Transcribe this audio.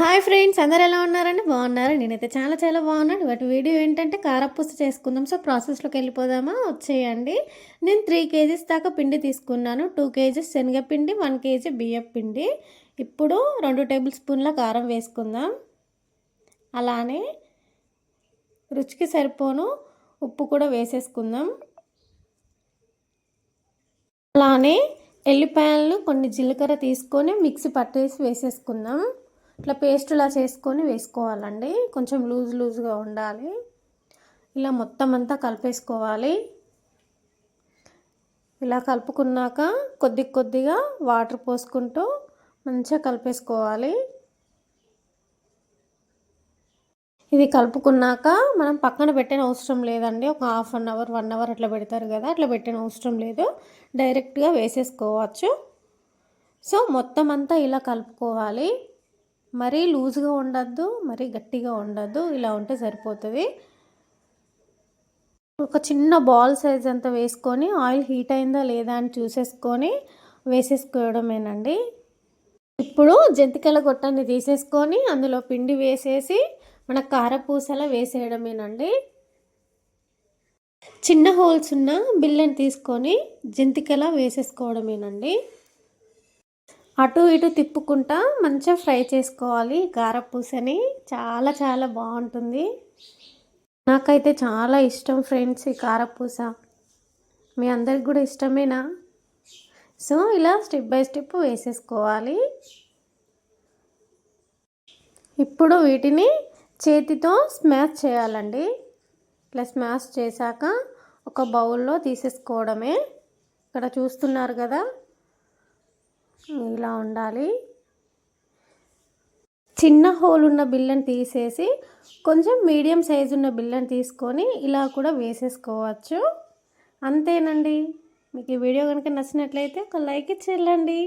Hi friends, అందరు ఎలా ఉన్నారండి? బాగున్నారు. నేనైతే చాలా చాలా బాగున్నాను. వాటి వీడియో ఏంటంటే కారపూస చేసుకుందాం. సో ప్రాసెస్లోకి వెళ్ళిపోదామా? వచ్చేయండి. నేను 3 కేజీస్ దాకా పిండి తీసుకున్నాను. 2 కేజీస్ శనగపిండి, 1 కేజీ బియ్యం పిండి. ఇప్పుడు 2 టేబుల్ స్పూన్ల కారం వేసుకుందాం. అలానే రుచికి సరిపోను ఉప్పు కూడా వేసేసుకుందాం. అలానే ఎల్లిపాయలను కొన్ని జీలకర్ర తీసుకొని మిక్సీ పట్టేసి వేసేసుకుందాం. ఇట్లా పేస్ట్లా చేసుకొని వేసుకోవాలండి. కొంచెం లూజ్గా ఉండాలి. ఇలా మొత్తం అంతా కలిపేసుకోవాలి. ఇలా కలుపుకున్నాక కొద్దిగా వాటర్ పోసుకుంటూ మంచిగా కలిపేసుకోవాలి. ఇది కలుపుకున్నాక మనం పక్కన పెట్టిన అవసరం లేదండి. ఒక హాఫ్ అన్ అవర్ 1 అవర్ అట్లా పెడతారు కదా, అట్లా పెట్టిన అవసరం లేదు. డైరెక్ట్గా వేసేసుకోవచ్చు. సో మొత్తం అంతా ఇలా కలుపుకోవాలి. మరీ లూజ్గా ఉండద్దు, మరీ గట్టిగా ఉండద్దు. ఇలా ఉంటే సరిపోతుంది. ఒక చిన్న బాల్ సైజ్ అంతా వేసుకొని ఆయిల్ హీట్ అయిందా లేదా అని చూసేసుకొని వేసేసుకోవడమేనండి. ఇప్పుడు జంతికల గొట్టాన్ని తీసేసుకొని అందులో పిండి వేసేసి మన కారపూసలా వేసేయడమేనండి. చిన్న హోల్స్ ఉన్న బిళ్ళని తీసుకొని జంతికలా వేసేసుకోవడమేనండి. అటు ఇటు తిప్పుకుంటా మంచిగా ఫ్రై చేసుకోవాలి కారపూసని. చాలా చాలా బాగుంటుంది. నాకైతే చాలా ఇష్టం ఫ్రెండ్స్ ఈ కారపూస. మీ అందరికి కూడా ఇష్టమేనా? సో ఇలా స్టెప్ బై స్టెప్ వేసేసుకోవాలి. ఇప్పుడు వీటిని చేతితో స్మాష్ చేయాలండి. ఇట్లా స్మాష్ చేశాక ఒక బౌల్లో తీసేసుకోవడమే. ఇక్కడ చూస్తున్నారు కదా, ఇలా ఉండాలి. చిన్న హోల్ ఉన్న బిళ్ళని తీసేసి కొంచెం మీడియం సైజు ఉన్న బిళ్ళని తీసుకొని ఇలా కూడా వేసేసుకోవచ్చు. అంతేనండి. మీకు ఈ వీడియో కనుక నచ్చినట్లయితే ఒక లైక్ ఇచ్చేయండి.